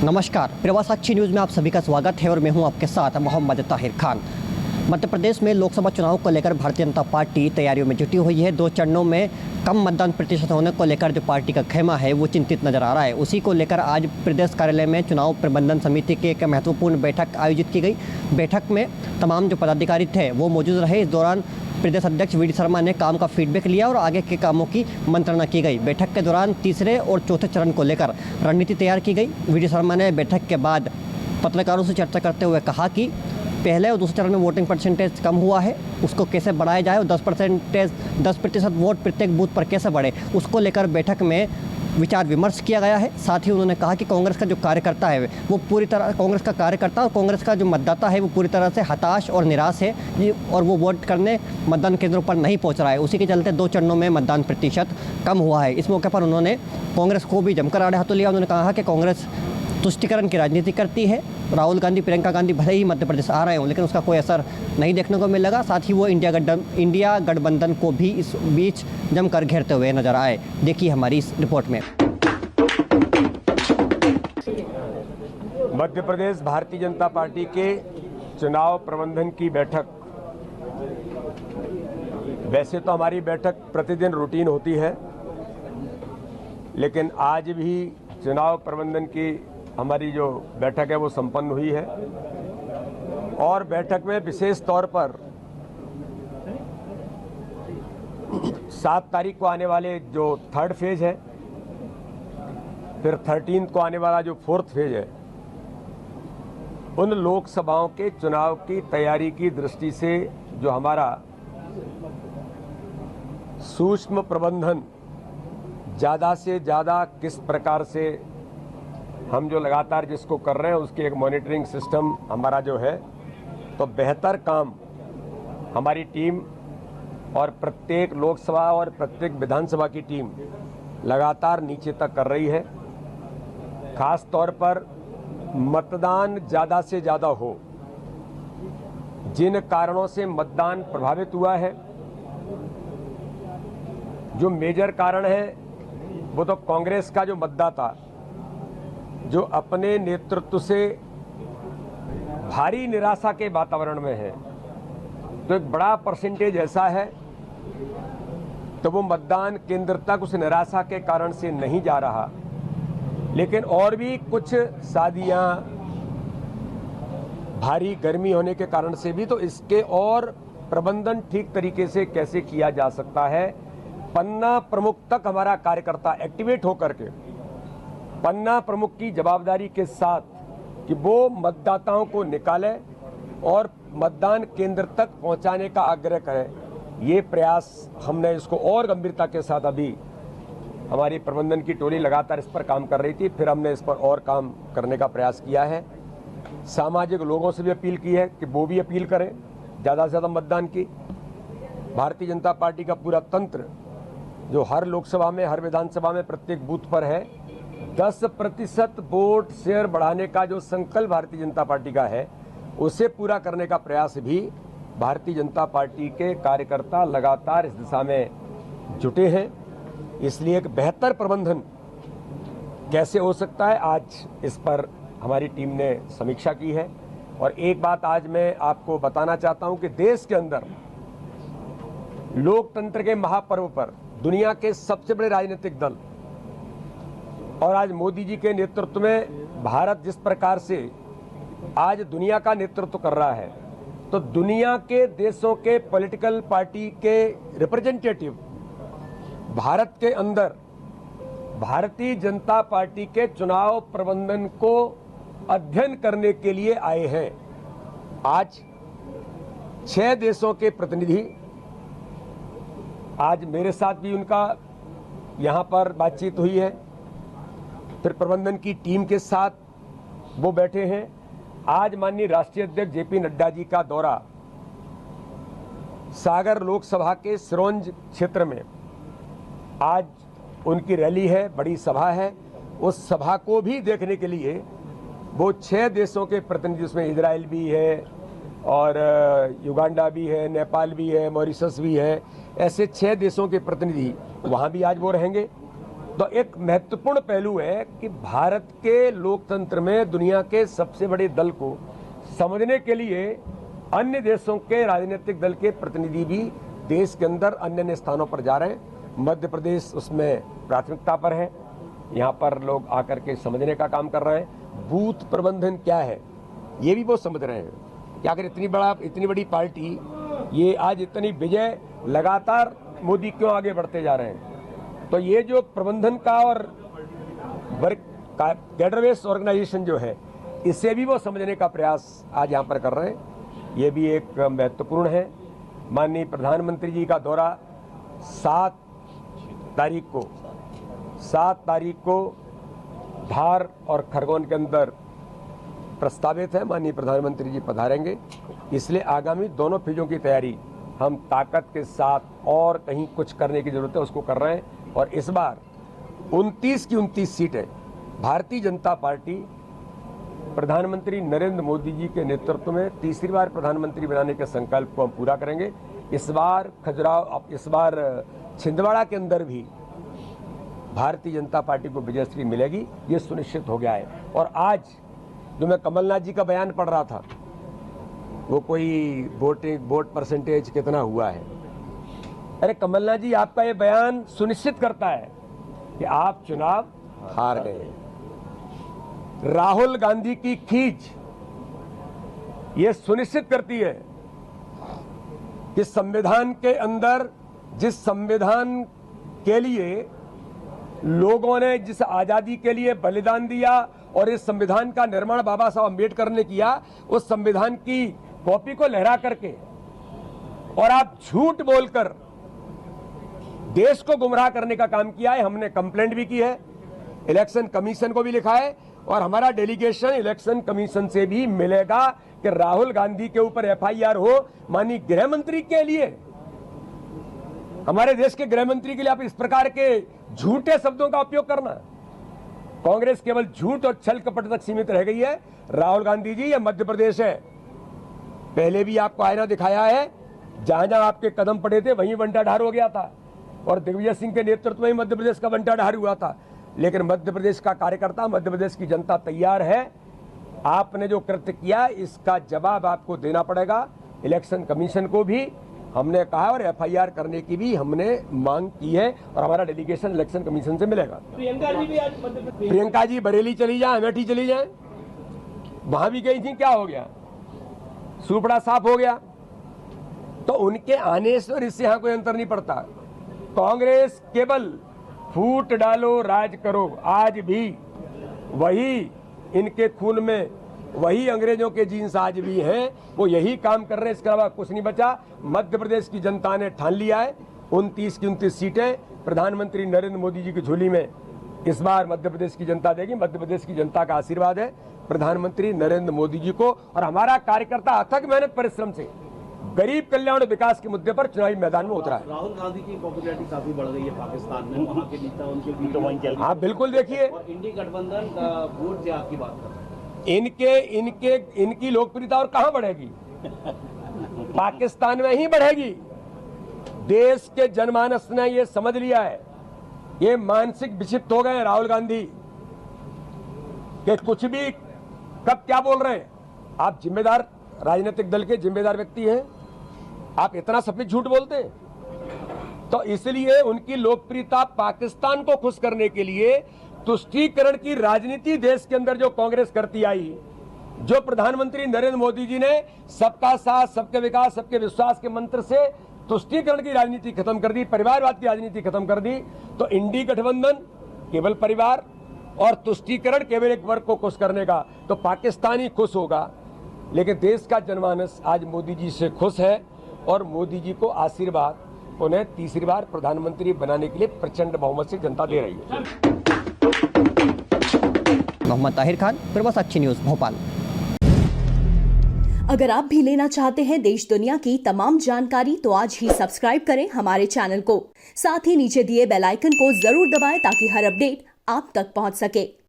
नमस्कार, प्रवास साक्षी न्यूज़ में आप सभी का स्वागत है और मैं हूं आपके साथ मोहम्मद ताहिर खान। मध्य प्रदेश में लोकसभा चुनाव को लेकर भारतीय जनता पार्टी तैयारियों में जुटी हुई है। 2 चरणों में कम मतदान प्रतिशत होने को लेकर जो पार्टी का खेमा है वो चिंतित नजर आ रहा है। उसी को लेकर आज प्रदेश कार्यालय में चुनाव प्रबंधन समिति की एक महत्वपूर्ण बैठक आयोजित की गई। बैठक में तमाम जो पदाधिकारी थे वो मौजूद रहे। इस दौरान प्रदेश अध्यक्ष वी डी शर्मा ने काम का फीडबैक लिया और आगे के कामों की मंत्रणा की गई। बैठक के दौरान तीसरे और चौथे चरण को लेकर रणनीति तैयार की गई। वी डी शर्मा ने बैठक के बाद पत्रकारों से चर्चा करते हुए कहा कि पहले और दूसरे चरण में वोटिंग परसेंटेज कम हुआ है, उसको कैसे बढ़ाया जाए और 10% वोट प्रत्येक बूथ पर कैसे बढ़े, उसको लेकर बैठक में विचार विमर्श किया गया है। साथ ही उन्होंने कहा कि कांग्रेस का जो कार्यकर्ता है वो पूरी तरह कांग्रेस का कार्यकर्ता और कांग्रेस का जो मतदाता है वो पूरी तरह से हताश और निराश है और वो वोट करने मतदान केंद्रों पर नहीं पहुंच रहा है। उसी के चलते 2 चरणों में मतदान प्रतिशत कम हुआ है। इस मौके पर उन्होंने कांग्रेस को भी जमकर आड़े हाथों लिया। उन्होंने कहा कि कांग्रेस तुष्टीकरण की राजनीति करती है। राहुल गांधी, प्रियंका गांधी भले ही मध्य प्रदेश आ रहे हों लेकिन उसका कोई असर नहीं देखने को मिलेगा। साथ ही वो इंडिया गठबंधन को भी इस बीच जमकर घेरते हुए नजर आए। देखिए हमारी इस रिपोर्ट में। मध्य प्रदेश भारतीय जनता पार्टी के चुनाव प्रबंधन की बैठक, वैसे तो हमारी बैठक प्रतिदिन रूटीन होती है, लेकिन आज भी चुनाव प्रबंधन की हमारी जो बैठक है वो संपन्न हुई है। और बैठक में विशेष तौर पर 7 तारीख को आने वाले जो 3rd फेज है, फिर 13 को आने वाला जो 4th फेज है, उन लोकसभाओं के चुनाव की तैयारी की दृष्टि से जो हमारा सूक्ष्म प्रबंधन ज़्यादा से ज़्यादा किस प्रकार से हम जो लगातार जिसको कर रहे हैं उसकी एक मॉनिटरिंग सिस्टम हमारा जो है, तो बेहतर काम हमारी टीम और प्रत्येक लोकसभा और प्रत्येक विधानसभा की टीम लगातार नीचे तक कर रही है। खास तौर पर मतदान ज़्यादा से ज़्यादा हो, जिन कारणों से मतदान प्रभावित हुआ है, जो मेजर कारण है वो तो कांग्रेस का जो मतदाता जो अपने नेतृत्व से भारी निराशा के वातावरण में है, तो एक बड़ा परसेंटेज ऐसा है तो वो मतदान केंद्र तक उस निराशा के कारण से नहीं जा रहा। लेकिन और भी कुछ शादियां, भारी गर्मी होने के कारण से भी, तो इसके और प्रबंधन ठीक तरीके से कैसे किया जा सकता है, पन्ना प्रमुख तक हमारा कार्यकर्ता एक्टिवेट होकर के पन्ना प्रमुख की जवाबदारी के साथ कि वो मतदाताओं को निकाले और मतदान केंद्र तक पहुंचाने का आग्रह करें, ये प्रयास हमने इसको और गंभीरता के साथ, अभी हमारी प्रबंधन की टोली लगातार इस पर काम कर रही थी, फिर हमने इस पर और काम करने का प्रयास किया है। सामाजिक लोगों से भी अपील की है कि वो भी अपील करें ज़्यादा से ज़्यादा मतदान की। भारतीय जनता पार्टी का पूरा तंत्र जो हर लोकसभा में, हर विधानसभा में, प्रत्येक बूथ पर है, 10% वोट शेयर बढ़ाने का जो संकल्प भारतीय जनता पार्टी का है उसे पूरा करने का प्रयास भी भारतीय जनता पार्टी के कार्यकर्ता लगातार इस दिशा में जुटे हैं। इसलिए एक बेहतर प्रबंधन कैसे हो सकता है, आज इस पर हमारी टीम ने समीक्षा की है। और एक बात आज मैं आपको बताना चाहता हूं कि देश के अंदर लोकतंत्र के महापर्व पर दुनिया के सबसे बड़े राजनीतिक दल और आज मोदी जी के नेतृत्व में भारत जिस प्रकार से आज दुनिया का नेतृत्व कर रहा है, तो दुनिया के देशों के पॉलिटिकल पार्टी के रिप्रेजेंटेटिव भारत के अंदर भारतीय जनता पार्टी के चुनाव प्रबंधन को अध्ययन करने के लिए आए हैं। आज 6 देशों के प्रतिनिधि, आज मेरे साथ भी उनका यहाँ पर बातचीत हुई है, फिर प्रबंधन की टीम के साथ वो बैठे हैं। आज माननीय राष्ट्रीय अध्यक्ष जेपी नड्डा जी का दौरा सागर लोकसभा के सिरोंज क्षेत्र में, आज उनकी रैली है, बड़ी सभा है। उस सभा को भी देखने के लिए वो 6 देशों के प्रतिनिधि, उसमें इजराइल भी है और युगांडा भी है, नेपाल भी है, मॉरिशस भी है, ऐसे 6 देशों के प्रतिनिधि वहाँ भी आज वो रहेंगे। तो एक महत्वपूर्ण पहलू है कि भारत के लोकतंत्र में दुनिया के सबसे बड़े दल को समझने के लिए अन्य देशों के राजनीतिक दल के प्रतिनिधि भी देश के अंदर अन्य अन्य स्थानों पर जा रहे हैं। मध्य प्रदेश उसमें प्राथमिकता पर है, यहाँ पर लोग आकर के समझने का काम कर रहे हैं। बूथ प्रबंधन क्या है ये भी वो समझ रहे हैं कि अगर इतनी बड़ी पार्टी ये आज इतनी विजय लगातार मोदी क्यों आगे बढ़ते जा रहे हैं। तो ये जो प्रबंधन का और वर्क कैडर बेस्ड ऑर्गेनाइजेशन जो है इसे भी वो समझने का प्रयास आज यहाँ पर कर रहे हैं। ये भी एक महत्वपूर्ण है। माननीय प्रधानमंत्री जी का दौरा 7 तारीख को धार और खरगोन के अंदर प्रस्तावित है। माननीय प्रधानमंत्री जी पधारेंगे, इसलिए आगामी दोनों फेजों की तैयारी हम ताकत के साथ और कहीं कुछ करने की जरूरत है उसको कर रहे हैं। और इस बार 29 की 29 सीटें भारतीय जनता पार्टी प्रधानमंत्री नरेंद्र मोदी जी के नेतृत्व में तीसरी बार प्रधानमंत्री बनाने के संकल्प को हम पूरा करेंगे। इस बार छिंदवाड़ा के अंदर भी भारतीय जनता पार्टी को विजयश्री मिलेगी, ये सुनिश्चित हो गया है। और आज जो मैं कमलनाथ जी का बयान पढ़ रहा था, वो कोई वोट परसेंटेज कितना हुआ है, अरे कमलनाथ जी आपका ये बयान सुनिश्चित करता है कि आप चुनाव हार गए। राहुल गांधी की खींच ये सुनिश्चित करती है कि संविधान के अंदर जिस संविधान के लिए लोगों ने जिस आजादी के लिए बलिदान दिया और इस संविधान का निर्माण बाबा साहब अम्बेडकर ने किया, उस संविधान की कॉपी को लहरा करके और आप झूठ बोलकर देश को गुमराह करने का काम किया है। हमने कंप्लेंट भी की है, इलेक्शन कमीशन को भी लिखा है और हमारा डेलीगेशन इलेक्शन कमीशन से भी मिलेगा कि राहुल गांधी के ऊपर एफआईआर हो। माननीय गृह मंत्री के लिए, हमारे देश के गृह मंत्री के लिए आप इस प्रकार के झूठे शब्दों का उपयोग करना, कांग्रेस केवल झूठ और छल कपट तक सीमित रह गई है। राहुल गांधी जी, ये मध्य प्रदेश है, पहले भी आपको आईना दिखाया है, जहां जहां आपके कदम पड़े थे वहीं बंटाढार हो गया था और दिग्विजय सिंह के नेतृत्व में मध्य प्रदेश का बंटाढार हुआ था। लेकिन मध्य प्रदेश का कार्यकर्ता, मध्य प्रदेश की जनता तैयार है। आपने जो कृत्य किया इसका जवाब आपको देना पड़ेगा। इलेक्शन कमीशन को भी हमने कहा और एफआईआर करने की भी हमने मांग की है और हमारा डेलीगेशन इलेक्शन कमीशन से मिलेगा। प्रियंका जी बरेली चली जाए, अमेठी चली जाए, वहां भी गई थी, क्या हो गया, सूपड़ा साफ हो गया। तो उनके आने से और इससे यहां कोई अंतर नहीं पड़ता। कांग्रेस केवल फूट डालो राज करो, आज भी वही इनके खून में, वही अंग्रेजों के जीन्स आज भी हैं, वो यही काम कर रहे हैं, इसके अलावा कुछ नहीं बचा। मध्य प्रदेश की जनता ने ठान लिया है 29 की 29 सीटें प्रधानमंत्री नरेंद्र मोदी जी की झोली में इस बार मध्य प्रदेश की जनता देगी। मध्य प्रदेश की जनता का आशीर्वाद है प्रधानमंत्री नरेंद्र मोदी जी को और हमारा कार्यकर्ता अथक मेहनत परिश्रम से गरीब कल्याण और विकास के मुद्दे पर चुनावी मैदान में उतरा है। राहुल गांधी की पॉपुलैरिटी काफी बढ़ गई है पाकिस्तान में, वहाँ के नेता उनके बीच। हाँ बिल्कुल, देखिए इंडी गठबंधन का वोट जो आपकी बात कर, इनकी लोकप्रियता और कहां बढ़ेगी, पाकिस्तान में ही बढ़ेगी। देश के जनमानस ने ये समझ लिया है, ये मानसिक विक्षिप्त हो गए राहुल गांधी कि कुछ भी कब क्या बोल रहे हैं। आप जिम्मेदार राजनीतिक दल के जिम्मेदार व्यक्ति हैं, आप इतना सफेद झूठ बोलते हैं। तो इसलिए उनकी लोकप्रियता पाकिस्तान को खुश करने के लिए तुष्टीकरण की राजनीति देश के अंदर जो कांग्रेस करती आई, जो प्रधानमंत्री नरेंद्र मोदी जी ने सबका साथ, सबके विकास, सबके विश्वास के मंत्र से तुष्टीकरण की राजनीति खत्म कर दी, परिवारवाद की राजनीति खत्म कर दी। तो इंडी गठबंधन केवल परिवार और तुष्टीकरण केवल एक वर्ग को खुश करने का, तो पाकिस्तान ही खुश होगा। लेकिन देश का जनमानस आज मोदी जी से खुश है और मोदी जी को आशीर्वाद उन्हें तीसरी बार प्रधानमंत्री बनाने के लिए प्रचंड बहुमत से जनता दे रही है। मोहम्मद ताहिर खान, प्रवास अच्छी न्यूज़, भोपाल। अगर आप भी लेना चाहते हैं देश दुनिया की तमाम जानकारी तो आज ही सब्सक्राइब करें हमारे चैनल को। साथ ही नीचे दिए बेल आइकन को जरूर दबाएं ताकि हर अपडेट आप तक पहुंच सके।